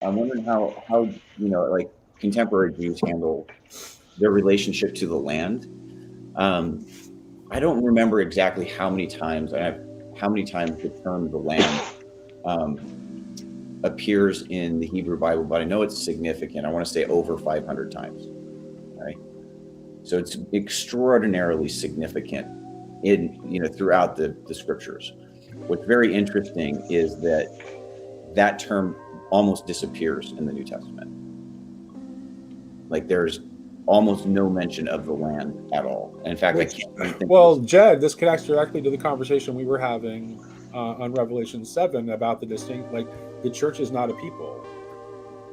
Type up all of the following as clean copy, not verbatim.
I'm wondering how like contemporary Jews handle their relationship to the land. Um, I don't remember exactly how many times the term "the land" um, appears in the Hebrew Bible, but I know it's significant. I want to say over 500 times. Right, so it's extraordinarily significant throughout the scriptures. What's very interesting is that term almost disappears in the New Testament. Like there's almost no mention of the land at all. And in fact, I can't even think. Well, Jed, this connects directly to the conversation we were having on Revelation 7 about the distinct, like the church is not a people,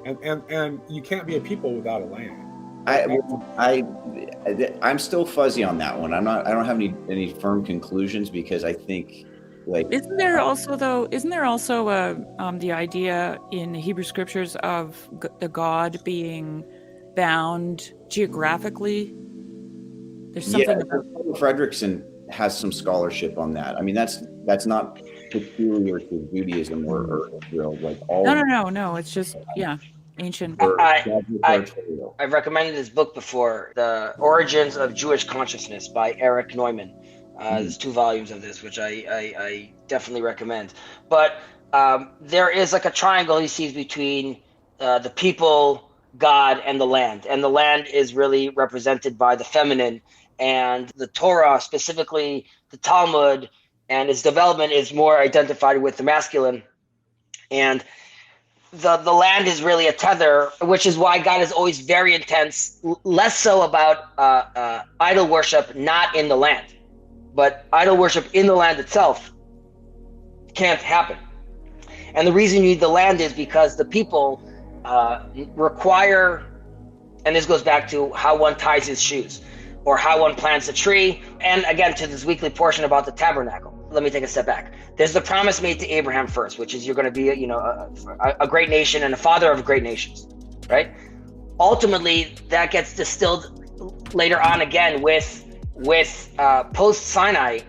and you can't be a people without a land. I'm still fuzzy on that one. I don't have any firm conclusions, because I think, like, isn't there also the idea in the Hebrew scriptures of the God being bound geographically? There's something about Fredrickson has some scholarship on that. I mean, that's not peculiar to Judaism or Israel. Like all no. It's just ancient. I've recommended this book before, The Origins of Jewish Consciousness by Eric Neumann. There's 2 volumes of this, which I definitely recommend. But there is like a triangle he sees between the people, God, and the land. And the land is really represented by the feminine. And the Torah, specifically the Talmud, and its development is more identified with the masculine. And the land is really a tether, which is why God is always very intense, less so about idol worship not in the land. But idol worship in the land itself can't happen. And the reason you need the land is because the people require, and this goes back to how one ties his shoes or how one plants a tree. And again, to this weekly portion about the tabernacle. Let me take a step back. There's the promise made to Abraham first, which is you're going to be, a great nation and a father of great nations, right? Ultimately, that gets distilled later on again with post Sinai.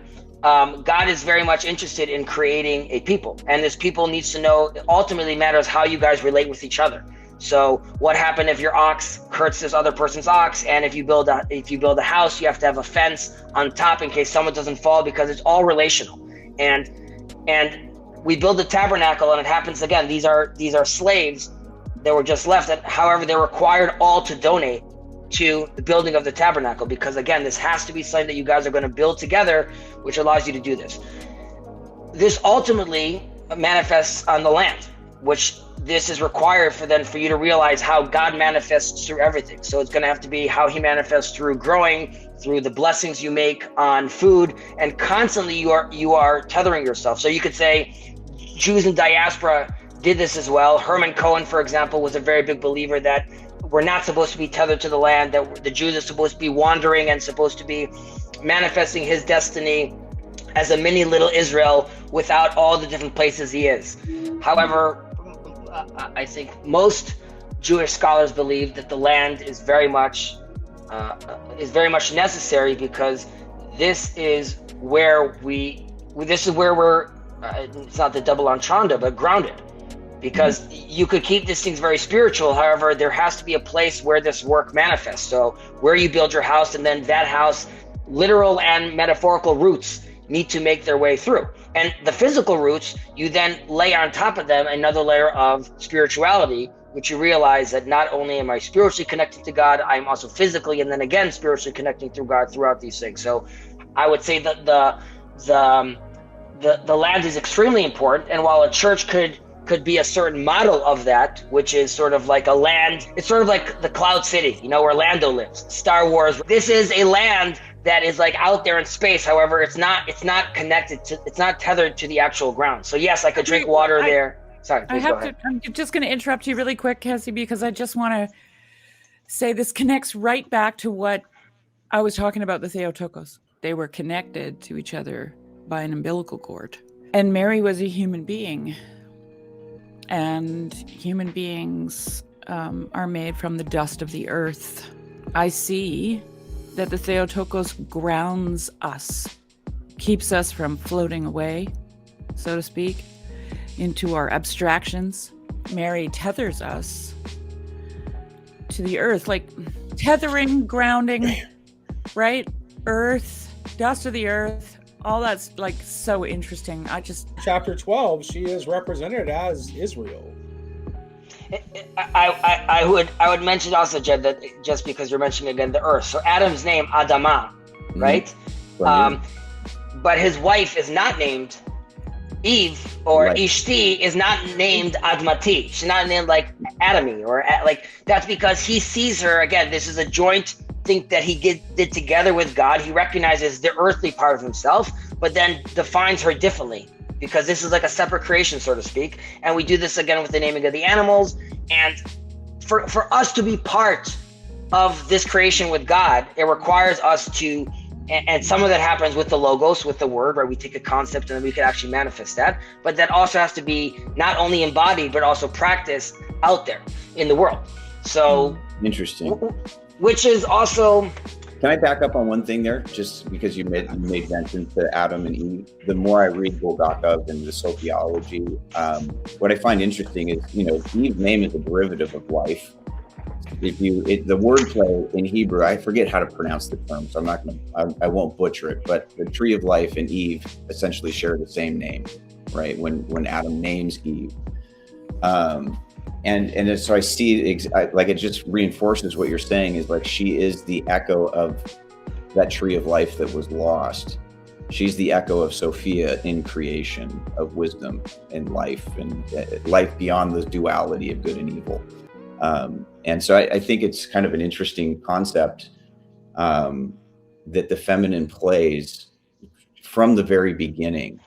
God is very much interested in creating a people, and this people needs to know. It ultimately matters how you guys relate with each other. So, what happened if your ox hurts this other person's ox? And if you build a house, you have to have a fence on top in case someone doesn't fall, because it's all relational. And we build the tabernacle, and it happens again. These are slaves that were just left. However, they're required all to donate to the building of the tabernacle, because again, this has to be something that you guys are going to build together, which allows you to do this. This ultimately manifests on the land, which this is required for you to realize how God manifests through everything. So it's going to have to be how he manifests through growing, through the blessings you make on food, and constantly you are tethering yourself. So you could say Jews in diaspora did this as well. Herman Cohen, for example, was a very big believer that we're not supposed to be tethered to the land, that the Jews are supposed to be wandering and supposed to be manifesting his destiny as a mini little Israel without all the different places he is. However, I think most Jewish scholars believe that the land is very much necessary, because this is where we're it's not the double entendre, but grounded. Because you could keep these things very spiritual. However, there has to be a place where this work manifests. So where you build your house, and then that house, literal and metaphorical roots need to make their way through. And the physical roots, you then lay on top of them another layer of spirituality, which you realize that not only am I spiritually connected to God, I'm also physically, and then again, spiritually connecting through God throughout these things. So I would say that the land is extremely important. And while a church could be a certain model of that, which is sort of like a land, it's sort of like the Cloud City, where Lando lives, Star Wars. This is a land that is like out there in space. However, it's not connected to, it's not tethered to the actual ground. So yes, I could drink water there. Sorry, please go ahead. I'm just going to interrupt you really quick, Cassie, because I just want to say this connects right back to what I was talking about, the Theotokos. They were connected to each other by an umbilical cord. And Mary was a human being. And human beings are made from the dust of the earth. I see that the Theotokos grounds us, keeps us from floating away, so to speak, into our abstractions, Mary tethers us to the earth, like tethering, grounding, right? Earth, dust of the earth, all that's like so interesting. Chapter 12, she is represented as Israel. I would mention also, Jed, that just because you're mentioning again the earth. So Adam's name, Adamah, right? But his wife is not named Eve, or right. Ishti is not named Admati. She's not named like Adami, or like, that's because he sees her, again, this is a joint thing that he did together with God. He recognizes the earthly part of himself, but then defines her differently, because this is like a separate creation, so to speak. And we do this again with the naming of the animals. And for us to be part of this creation with God, it requires us to, and some of that happens with the logos, with the word, right? We take a concept and then we can actually manifest that. But that also has to be not only embodied, but also practiced out there in the world. So interesting. Which is also... Can I back up on one thing there? Just because you made mention to Adam and Eve. The more I read Bulgakov and the sociology, what I find interesting is, Eve's name is a derivative of life. The wordplay in Hebrew, I forget how to pronounce the term, so I won't butcher it, but the tree of life and Eve essentially share the same name, right? When Adam names Eve. And so I see, like, it just reinforces what you're saying, is like, she is the echo of that tree of life that was lost. She's the echo of Sophia in creation, of wisdom and life beyond the duality of good and evil. And so I think it's kind of an interesting concept that the feminine plays from the very beginning.